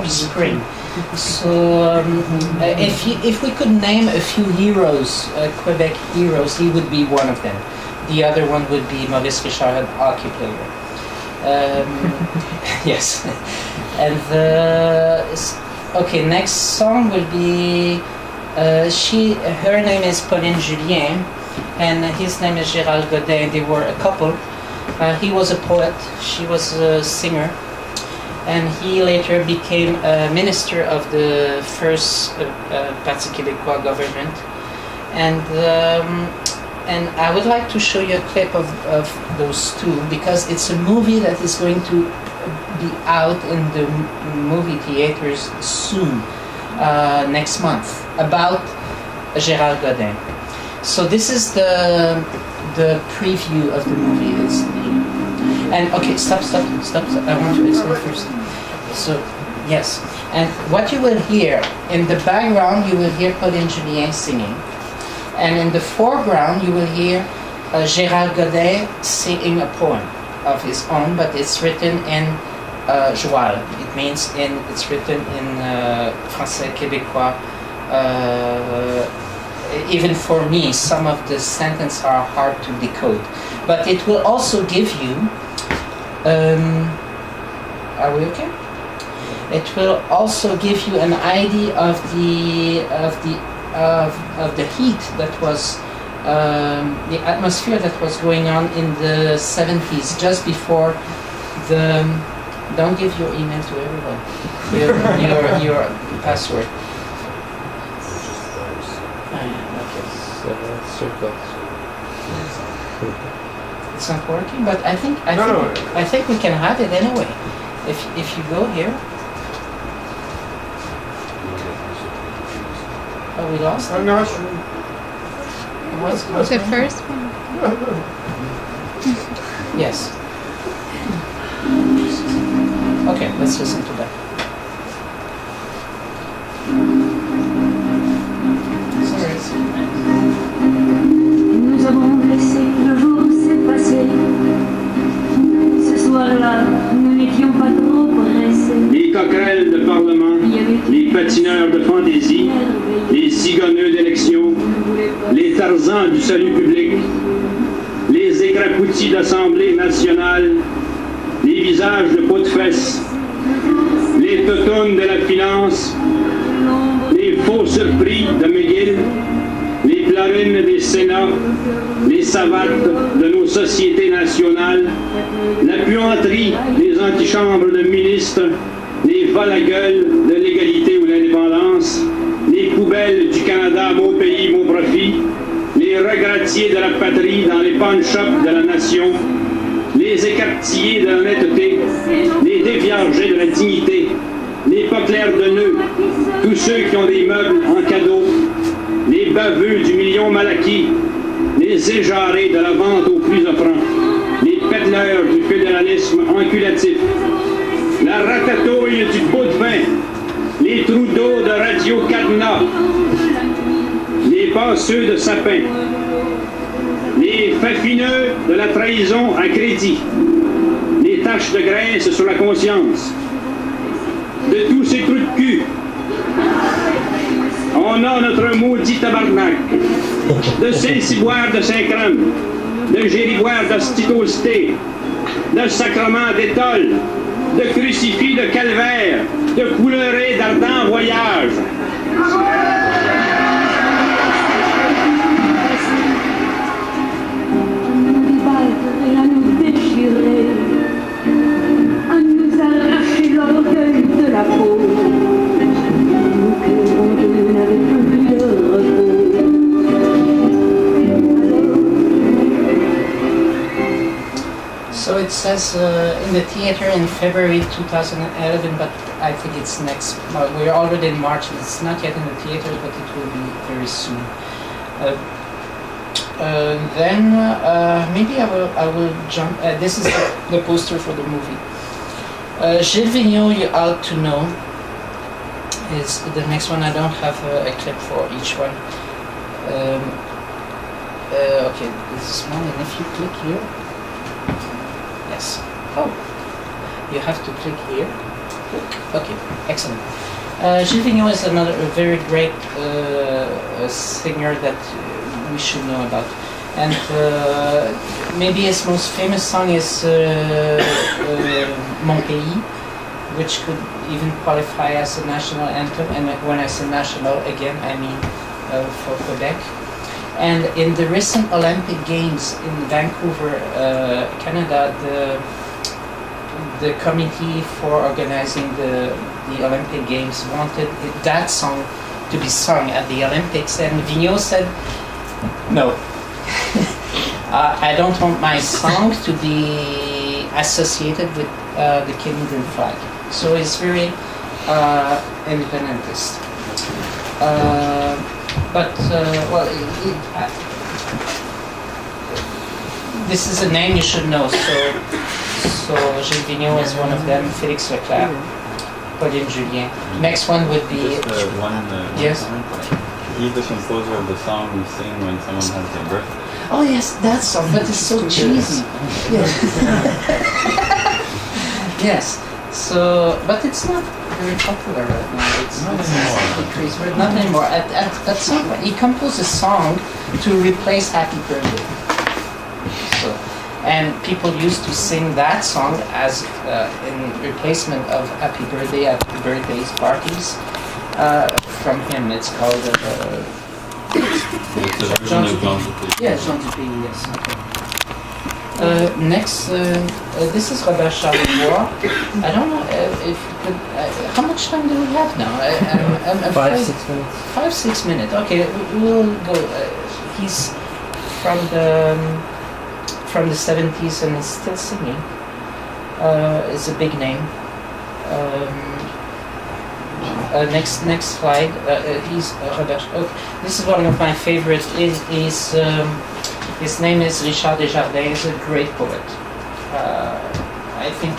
Arab Spring. So if we could name a few heroes, Quebec heroes, he would be one of them. The other one would be Maurice Richard, hockey player. Yes. And okay, next song will be her name is Pauline Julien, and his name is Gérald Godin. They were a couple. He was a poet, she was a singer, and he later became a minister of the first Parti Québécois government. And I would like to show you a clip of those two, because it's a movie that is going to be out in the movie theaters soon, next month, about Gérald Godin. So this is the preview of the movie. And okay, stop. I want to explain first. So, yes. And what you will hear, in the background, you will hear Pauline Julien singing. And in the foreground, you will hear Gérald Godin singing a poem of his own, but it's written in joual. It means it's written in français québécois. Even for me, some of the sentences are hard to decode. But it will also give you, are we okay? It will also give you an idea of the heat that was, the atmosphere that was going on in the 70s, just before the, don't give your email to everyone, your password. It's not working, but I think we can have it anyway. If you go here. Oh, we lost it? I'm not sure. What's the first one? Yes. Okay, let's listen to that. Nous avons laissé le jour s'est passé. Ce soir-là, nous n'étions pas trop pressés. Les coquerelles de parlement, les patineurs de fantaisie, les cigonneux d'élection, les tarzans du salut public, les écrapoutis d'Assemblée nationale, les visages de peau de fesse, les toutounes de la finance, les faux surpris de McGill, les clarines des Sénats, les savates de nos sociétés nationales, la puanterie des antichambres de ministres, les vol-à-gueule de l'égalité ou l'indépendance, les poubelles du Canada, mon pays, mon profit, les regrettiers de la patrie dans les pawn-shops de la nation, les écartillés de l'honnêteté, les déviargés de la dignité, les pas clairs de nœuds, tous ceux qui ont des meubles en cadeau, les baveux du million mal acquis, les éjarés de la vente aux plus offrants, les pédaleurs du fédéralisme enculatif, la ratatouille du pot de vin, les trous d'eau de Radio Cadenas, les passeux de sapin, les fafineux de la trahison à crédit, les taches de graisse sur la conscience, de tous ces trous de cul. On a notre maudit tabarnak, de Saint-Ciboire de Saint-Crème, de Gériboire d'Ostitosité, de Sacrement d'Étole, de crucifix de calvaire, de couleurés d'ardent voyage. À nous déchirer, à nous arracher l'orgueil de la peau. Nous que on n'avait plus de repos. So it says in the theater in February 2011, but I think it's next. We're already in March. It's not yet in the theaters, but it will be very soon. Then maybe I will jump. This is the poster for the movie. Gilles Vigneault, you ought to know, is the next one. I don't have a clip for each one. Okay, this is one, and if you click here, yes. Oh, you have to click here. Okay, excellent. Gilles Vigneault is another very great singer that we should know about. And maybe his most famous song is Mon Pays, which could even qualify as a national anthem. And when I say national, again, I mean for Quebec. And in the recent Olympic Games in Vancouver, Canada, the committee for organizing the Olympic Games wanted that song to be sung at the Olympics, and Vigneault said, no. I don't want my song to be associated with the Canadian flag. So it's very independentist. This is a name you should know. So Gilles Vigneault is one of them. Félix Leclerc, Pauline Julien. Next one would be yes. He's the composer of the song we sing when someone has their birthday. Oh yes, that song, but it's so cheesy. Yes. Yes. So, but it's not very popular right now. It's decreased. Not anymore. At some point, he composed a song to replace Happy Birthday. So, and people used to sing that song as in replacement of Happy Birthday at birthdays parties. From him, it's called Jean Dupé. Yeah, Jean Dupé, yes. Okay. Next, this is Robert Charlebois. I don't know if you could, how much time do we have now? I'm 5-6 minutes. 5-6 minutes. Okay, we'll go. He's from the 70s and he's still singing. It's a big name. Next slide. He's Robert. Okay. This is one of my favorites. His name is Richard Desjardins. He's a great poet. I think,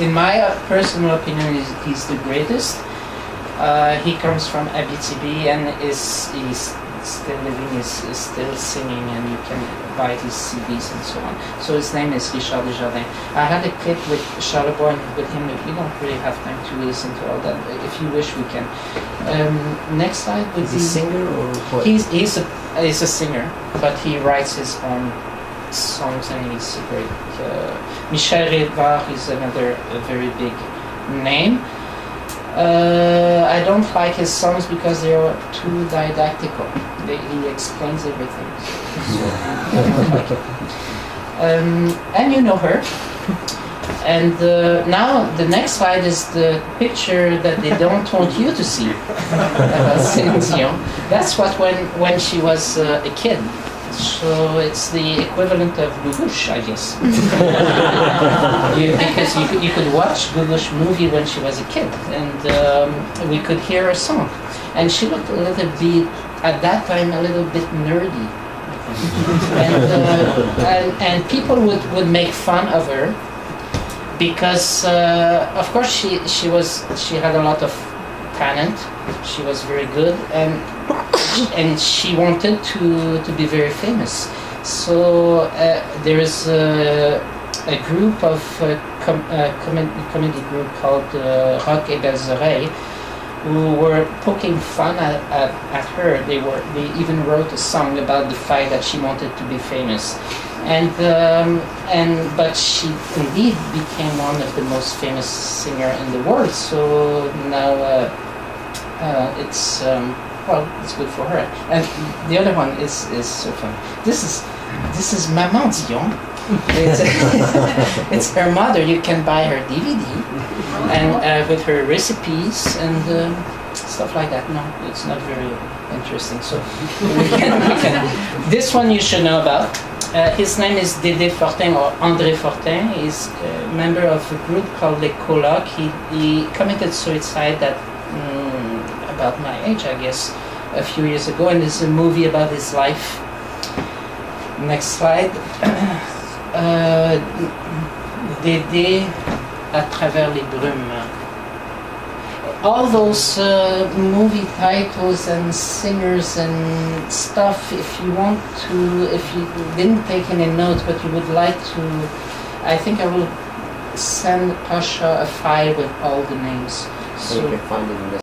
in my personal opinion, he's the greatest. He comes from Abitibi and he's still living, is still singing, and you can buy his CDs and so on. So his name is Richard Desjardins. I had a clip with Charlebois with him, but we don't really have time to listen to all that. If you wish, we can. Next slide would be... Is he a singer or what? He's a singer, but he writes his own songs and he's a great... Michel Rivard is another very big name. I don't like his songs because they are too didactical. He explains everything. So I don't like it. And you know her. And now the next slide is the picture that they don't want you to see about Céline Dion. That's what when she was a kid. So it's the equivalent of Gugush, I guess. Because you could watch Gugush movie when she was a kid, and we could hear her song. And she looked a little bit, at that time, a little bit nerdy. And people would make fun of her because, of course, she had a lot of talent. She was very good, and she wanted to be very famous. So there is a group of comedy group called Rock et Belles Oreilles, who were poking fun at her. They even wrote a song about the fact that she wanted to be famous, but she indeed became one of the most famous singer in the world. So now it's good for her. And the other one is so fun. This is Maman Dion. It's her mother. You can buy her DVD and with her recipes and stuff like that. No, it's not very interesting. So we can. This one you should know about. His name is Dédé Fortin or André Fortin. He's a member of a group called Les Colocs. He committed suicide at about my age, I guess, a few years ago, and there's a movie about his life. Next slide. Dédé à travers les brumes. All those movie titles and singers and stuff, if you didn't take any notes, but you would like to, I think I will send Pasha a file with all the names. So you can find it in the